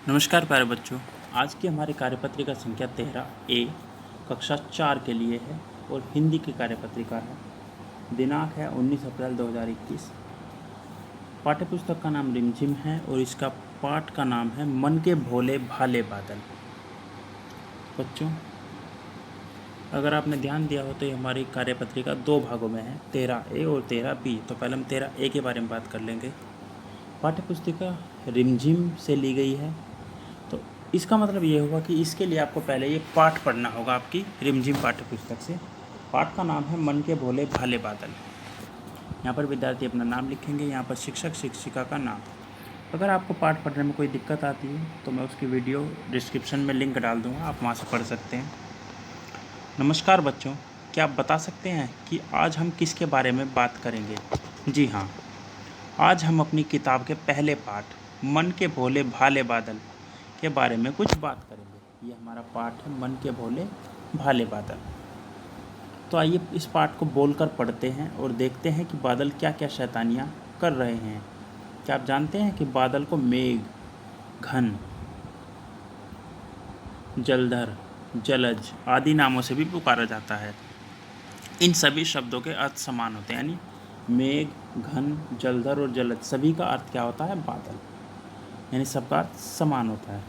नमस्कार प्यारे बच्चों। आज की हमारी कार्यपत्रिका संख्या 13A कक्षा 4 के लिए है और हिंदी की कार्यपत्रिका है। दिनांक है 19 अप्रैल 2021। पाठ्यपुस्तक का नाम रिमझिम है और इसका पाठ का नाम है मन के भोले भाले बादल। बच्चों, अगर आपने ध्यान दिया हो तो ये हमारी कार्यपत्रिका दो भागों में है, 13A और 13B। तो पहले हम 13A के बारे में बात कर लेंगे। पाठ्यपुस्तिका रिमझिम से ली गई है, तो इसका मतलब ये होगा कि इसके लिए आपको पहले ये पाठ पढ़ना होगा आपकी रिमझिम पाठ्यपुस्तक से। पाठ का नाम है मन के भोले भाले बादल। यहाँ पर विद्यार्थी अपना नाम लिखेंगे, यहाँ पर शिक्षक शिक्षिका का नाम। अगर आपको पाठ पढ़ने में कोई दिक्कत आती है तो मैं उसकी वीडियो डिस्क्रिप्शन में लिंक डाल दूँगा, आप वहाँ से पढ़ सकते हैं। नमस्कार बच्चों, क्या आप बता सकते हैं कि आज हम किसके बारे में बात करेंगे? जी हाँ, आज हम अपनी किताब के पहले पाठ मन के भोले भाले बादल के बारे में कुछ बात करेंगे। ये हमारा पाठ है मन के भोले भाले बादल। तो आइए इस पाठ को बोलकर पढ़ते हैं और देखते हैं कि बादल क्या क्या शैतानियाँ कर रहे हैं। क्या आप जानते हैं कि बादल को मेघ, घन, जलधर, जलज आदि नामों से भी पुकारा जाता है। इन सभी शब्दों के अर्थ समान होते हैं, यानी मेघ, घन, जलधर और जलज सभी का अर्थ क्या होता है? बादल। यानी सबका अर्थ समान होता है।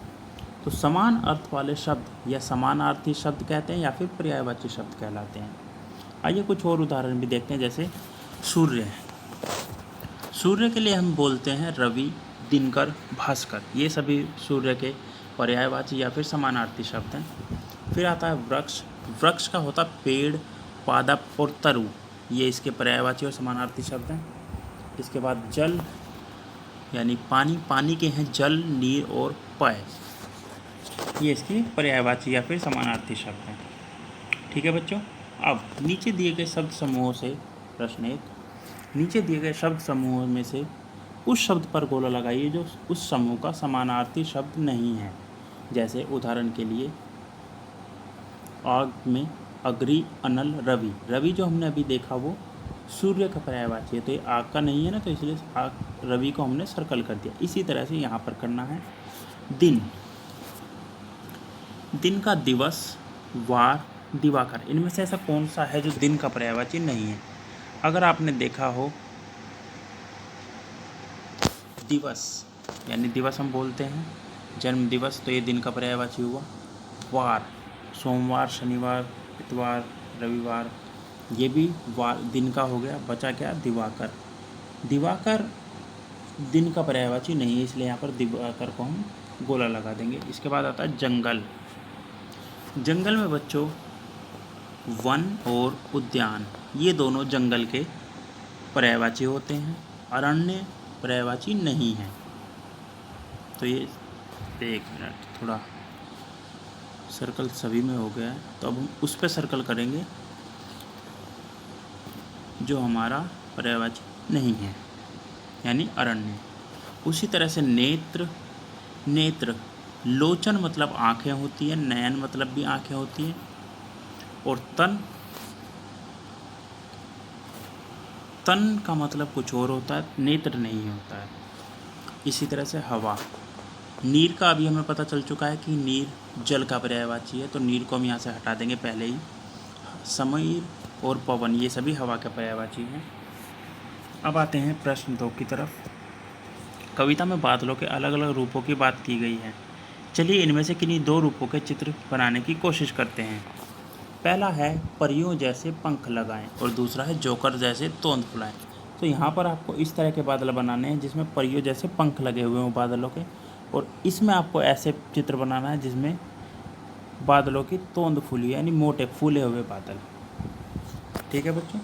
तो समान अर्थ वाले शब्द या समानार्थी शब्द कहते हैं या फिर पर्यायवाची शब्द कहलाते हैं। आइए कुछ और उदाहरण भी देखते हैं, जैसे सूर्य। सूर्य के लिए हम बोलते हैं रवि, दिनकर, भास्कर। ये सभी सूर्य के पर्यायवाची या फिर समानार्थी शब्द हैं। फिर आता है वृक्ष। वृक्ष का होता है पेड़, पादप और तरु। ये इसके पर्यायवाची और समानार्थी शब्द हैं। इसके बाद जल यानी पानी। पानी के हैं जल, नीर और पय। ये इसकी पर्यायवाची या फिर समानार्थी शब्द हैं। ठीक है बच्चों, अब नीचे दिए गए शब्द समूहों से प्रश्न 1। नीचे दिए गए शब्द समूहों में से उस शब्द पर गोला लगाइए जो उस समूह का समानार्थी शब्द नहीं है। जैसे उदाहरण के लिए आग में अग्नि, अनल, रवि। रवि जो हमने अभी देखा वो सूर्य का पर्यायवाची है, तो ये आग का नहीं है ना, तो इसलिए आग, रवि को हमने सर्कल कर दिया। इसी तरह से यहाँ पर करना है। दिन। दिन का दिवस, वार, दिवाकर। इनमें से ऐसा कौन सा है जो दिन का पर्यायवाची नहीं है? अगर आपने देखा हो दिवस, यानी दिवस हम बोलते हैं जन्म दिवस, तो ये दिन का पर्यायवाची हुआ। वार, सोमवार, शनिवार, इतवार, रविवार, ये भी वार दिन का हो गया। बचा क्या? दिवाकर। दिवाकर दिन का पर्यायवाची नहीं है, इसलिए यहाँ पर दिवाकर को हम गोला लगा देंगे। इसके बाद आता है जंगल। जंगल में बच्चों वन और उद्यान, ये दोनों जंगल के पर्यायवाची होते हैं। अरण्य पर्यायवाची नहीं है। तो ये एक मिनट, थोड़ा सर्कल सभी में हो गया है, तो अब हम उस पर सर्कल करेंगे जो हमारा पर्यायवाची नहीं है, यानी अरण्य। उसी तरह से नेत्र। नेत्र, लोचन मतलब आँखें होती हैं, नयन मतलब भी आँखें होती हैं। और तन, तन का मतलब कुछ और होता है, नेत्र नहीं होता है। इसी तरह से हवा। नीर का अभी हमें पता चल चुका है कि नीर जल का पर्यायवाची है, तो नीर को हम यहाँ से हटा देंगे पहले ही। समीर और पवन, ये सभी हवा के पर्यायवाची हैं। अब आते हैं प्रश्न 2 की तरफ। कविता में बादलों के अलग अलग रूपों की बात की गई है। चलिए इनमें से किन्हीं 2 रूपों के चित्र बनाने की कोशिश करते हैं। पहला है परियों जैसे पंख लगाएं और दूसरा है जोकर जैसे तोंद फुलाएं। तो यहाँ पर आपको इस तरह के बादल बनाने हैं जिसमें परियों जैसे पंख लगे हुए हों बादलों के, और इसमें आपको ऐसे चित्र बनाना है जिसमें बादलों की तोंद फूली, यानी मोटे फूले हुए बादल। ठीक है बच्चों,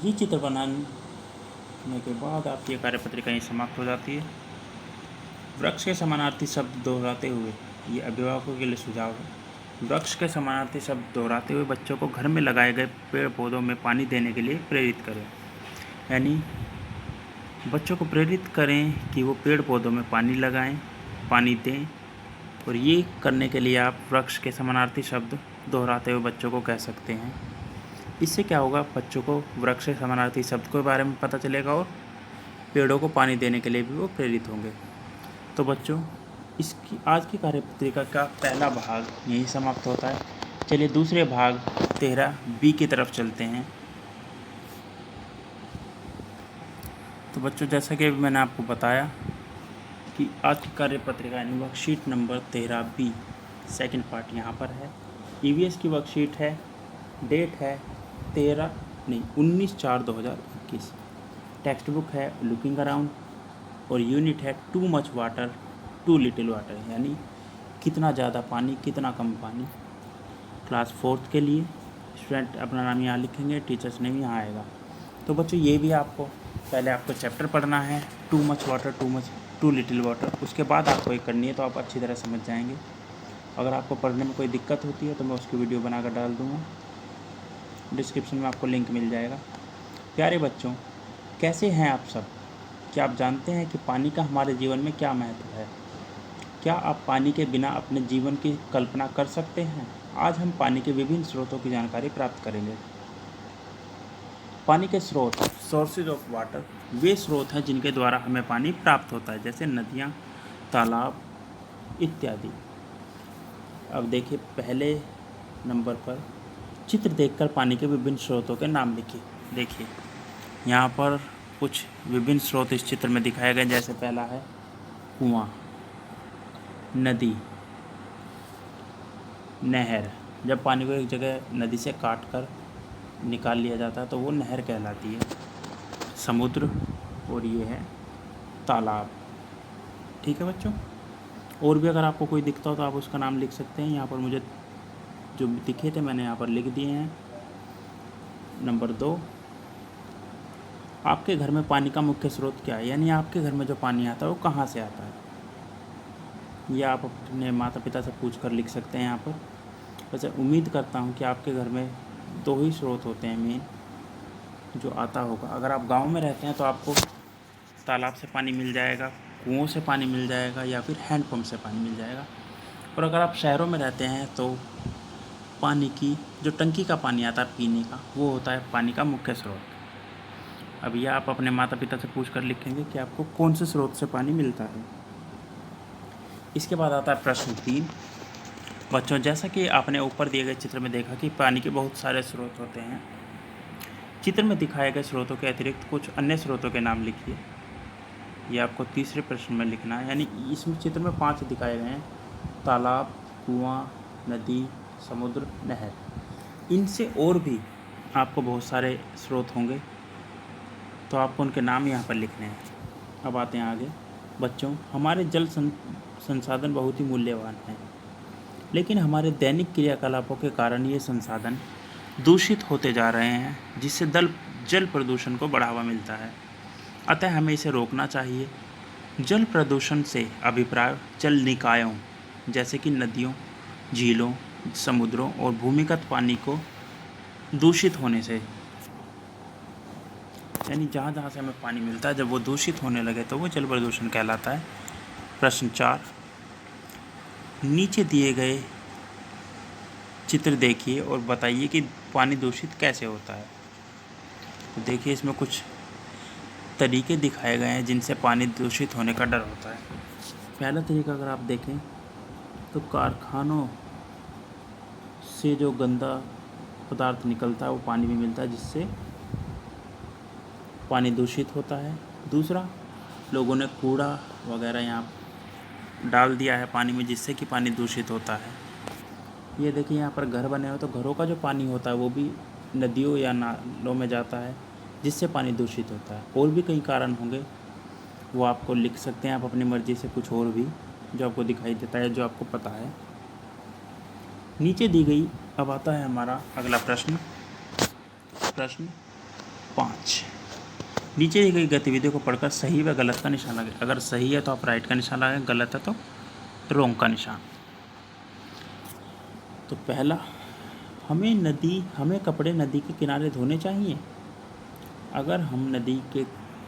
ये चित्र बनाने के बाद आपकी कार्यपत्रिका यहीं समाप्त हो जाती है। वृक्ष के समानार्थी शब्द दोहराते हुए, ये अभिभावकों के लिए सुझाव है। वृक्ष के समानार्थी शब्द दोहराते हुए बच्चों को घर में लगाए गए पेड़ पौधों में पानी देने के लिए प्रेरित करें। यानी बच्चों को प्रेरित करें कि वो पेड़ पौधों में पानी लगाएं, पानी दें। और ये करने के लिए आप वृक्ष के समानार्थी शब्द दोहराते हुए बच्चों को कह सकते हैं। इससे क्या होगा? बच्चों को वृक्ष के समानार्थी शब्द के बारे में पता चलेगा और पेड़ों को पानी देने के लिए भी वो प्रेरित होंगे। तो बच्चों, इसकी आज की कार्यपत्रिका का पहला भाग यही समाप्त होता है। चलिए दूसरे भाग 13B की तरफ चलते हैं। तो बच्चों, जैसा कि अभी मैंने आपको बताया कि आज की कार्यपत्रिका यानी worksheet number 13B second part यहाँ पर है। EVS की वर्कशीट है, डेट है 19/4/2021। टेक्स्ट बुक है लुकिंग अराउंड और यूनिट है too much water too little water, यानी कितना ज़्यादा पानी कितना कम पानी। क्लास 4th के लिए स्टूडेंट अपना नाम यहाँ लिखेंगे, टीचर्स नेम यहाँ आएगा। तो बच्चों, ये भी आपको पहले आपको चैप्टर पढ़ना है too much water too little water, उसके बाद आपको एक करनी है, तो आप अच्छी तरह समझ जाएंगे। अगर आपको पढ़ने में कोई दिक्कत होती है तो मैं उसकी वीडियो बनाकर डाल दूँगा, डिस्क्रिप्शन में आपको लिंक मिल जाएगा। प्यारे बच्चों, कैसे हैं आप सब? क्या आप जानते हैं कि पानी का हमारे जीवन में क्या महत्व है? क्या आप पानी के बिना अपने जीवन की कल्पना कर सकते हैं? आज हम पानी के विभिन्न स्रोतों की जानकारी प्राप्त करेंगे। पानी के स्रोत, सोर्सेज ऑफ वाटर, वे स्रोत हैं जिनके द्वारा हमें पानी प्राप्त होता है, जैसे नदियाँ, तालाब इत्यादि। अब देखिए, पहले नंबर पर चित्र देखकर पानी के विभिन्न स्रोतों के नाम लिखिए। देखिए यहाँ पर कुछ विभिन्न स्रोत इस चित्र में दिखाए गए, जैसे पहला है कुआं, नदी, नहर। जब पानी को एक जगह नदी से काट कर निकाल लिया जाता है तो वो नहर कहलाती है। समुद्र, और ये है तालाब। ठीक है बच्चों, और भी अगर आपको कोई दिखता हो तो आप उसका नाम लिख सकते हैं। यहाँ पर मुझे जो दिखे थे मैंने यहाँ पर लिख दिए हैं। नंबर 2, आपके घर में पानी का मुख्य स्रोत क्या है, यानी आपके घर में जो पानी आता है वो कहाँ से आता है, ये आप अपने माता पिता से पूछ कर लिख सकते हैं यहाँ पर। वैसे उम्मीद करता हूँ कि आपके घर में 2 ही स्रोत होते हैं मेन जो आता होगा। अगर आप गांव में रहते हैं तो आपको तालाब से पानी मिल जाएगा, कुओं से पानी मिल जाएगा, या फिर हैंडपम्प से पानी मिल जाएगा। और अगर आप शहरों में रहते हैं तो पानी की जो टंकी का पानी आता है पीने का, वो होता है पानी का मुख्य स्रोत। अब यह आप अपने माता पिता से पूछ कर लिखेंगे कि आपको कौन से स्रोत से पानी मिलता है। इसके बाद आता है प्रश्न 3। बच्चों, जैसा कि आपने ऊपर दिए गए चित्र में देखा कि पानी के बहुत सारे स्रोत होते हैं। चित्र में दिखाए गए स्रोतों के अतिरिक्त कुछ अन्य स्रोतों के नाम लिखिए। ये आपको तीसरे प्रश्न में लिखना है, यानी इस चित्र में 5 दिखाए गए हैं: तालाब, कुआं, नदी, समुद्र, नहर। इनसे और भी आपको बहुत सारे स्रोत होंगे, तो आपको उनके नाम यहाँ पर लिखने हैं। अब आते हैं आगे। बच्चों, हमारे जल संसाधन बहुत ही मूल्यवान हैं, लेकिन हमारे दैनिक क्रियाकलापों के कारण ये संसाधन दूषित होते जा रहे हैं, जिससे जल प्रदूषण को बढ़ावा मिलता है। अतः हमें इसे रोकना चाहिए। जल प्रदूषण से अभिप्राय जल निकायों जैसे कि नदियों, झीलों, समुद्रों और भूमिगत पानी को दूषित होने से, यानी जहाँ जहाँ से हमें पानी मिलता है जब वो दूषित होने लगे तो वो जल प्रदूषण कहलाता है। प्रश्न 4, नीचे दिए गए चित्र देखिए और बताइए कि पानी दूषित कैसे होता है। तो देखिए, इसमें कुछ तरीके दिखाए गए हैं जिनसे पानी दूषित होने का डर होता है। पहला तरीका अगर आप देखें तो कारखानों से जो गंदा पदार्थ निकलता है वो पानी में मिलता है, जिससे पानी दूषित होता है। दूसरा, लोगों ने कूड़ा वगैरह यहाँ डाल दिया है पानी में, जिससे कि पानी दूषित होता है। ये देखिए, यहाँ पर घर बने हुए, तो घरों का जो पानी होता है वो भी नदियों या नालों में जाता है, जिससे पानी दूषित होता है। और भी कई कारण होंगे, वो आपको लिख सकते हैं आप अपनी मर्ज़ी से, कुछ और भी जो आपको दिखाई देता है, जो आपको पता है। नीचे दी गई, अब आता है हमारा अगला प्रश्न 5। नीचे दी गई गतिविधियों को पढ़कर सही व गलत का निशान लगाएं। अगर सही है तो आप राइट का निशान लगाएं, गलत है तो रॉन्ग का निशान। तो पहला, हमें कपड़े नदी के किनारे धोने चाहिए। अगर हम नदी के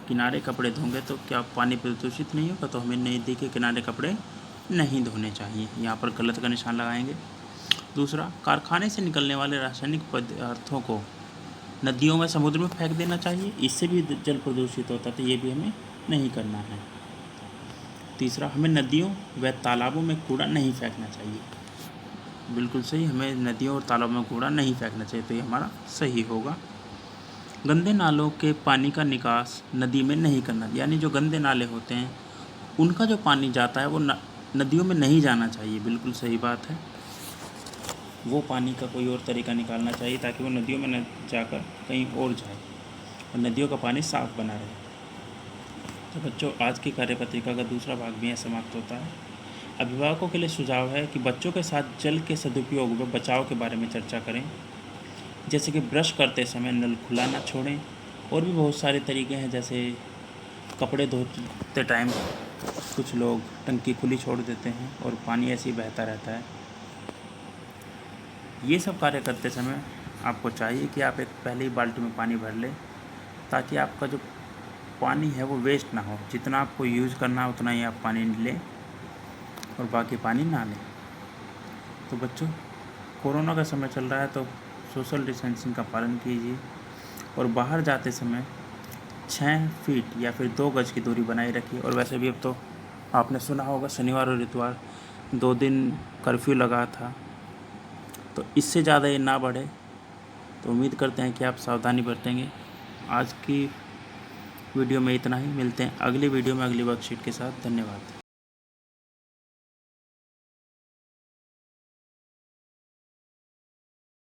किनारे कपड़े धोंगे तो क्या पानी प्रदूषित नहीं होगा? तो हमें नदी के किनारे कपड़े नहीं धोने चाहिए, यहाँ पर गलत का निशान लगाएंगे। दूसरा, कारखाने से निकलने वाले रासायनिक पदार्थों को नदियों में, समुद्र में फेंक देना चाहिए, इससे भी जल प्रदूषित होता है, तो ये भी हमें नहीं करना है। तीसरा, हमें नदियों व तालाबों में कूड़ा नहीं फेंकना चाहिए। बिल्कुल सही, हमें नदियों और तालाबों में कूड़ा नहीं फेंकना चाहिए, तो ये हमारा सही होगा। गंदे नालों के पानी का निकास नदी में नहीं करना, यानी जो गंदे नाले होते हैं उनका जो पानी जाता है वो नदियों में नहीं जाना चाहिए। बिल्कुल सही बात है, वो पानी का कोई और तरीका निकालना चाहिए ताकि वो नदियों में न जाकर कहीं और जाए और नदियों का पानी साफ बना रहे। तो बच्चों, आज की कार्यपत्रिका का दूसरा भाग भी यहाँ समाप्त होता है। अभिभावकों के लिए सुझाव है कि बच्चों के साथ जल के सदुपयोग व बचाव के बारे में चर्चा करें, जैसे कि ब्रश करते समय नल खुला ना छोड़ें। और भी बहुत सारे तरीके हैं, जैसे कपड़े धोते टाइम कुछ लोग टंकी खुली छोड़ देते हैं और पानी ऐसे ही बहता रहता है। ये सब कार्य करते समय आपको चाहिए कि आप एक पहले ही बाल्टी में पानी भर लें, ताकि आपका जो पानी है वो वेस्ट ना हो। जितना आपको यूज़ करना है उतना ही आप पानी लें और बाकी पानी ना लें। तो बच्चों, कोरोना का समय चल रहा है तो सोशल डिस्टेंसिंग का पालन कीजिए और बाहर जाते समय 6 फीट या फिर 2 गज की दूरी बनाए रखिए। और वैसे भी अब तो आपने सुना होगा शनिवार और इतवार 2 दिन कर्फ्यू लगा था, तो इससे ज़्यादा ये ना बढ़े। तो उम्मीद करते हैं कि आप सावधानी बरतेंगे। आज की वीडियो में इतना ही, मिलते हैं अगली वीडियो में अगली वर्कशीट के साथ। धन्यवाद।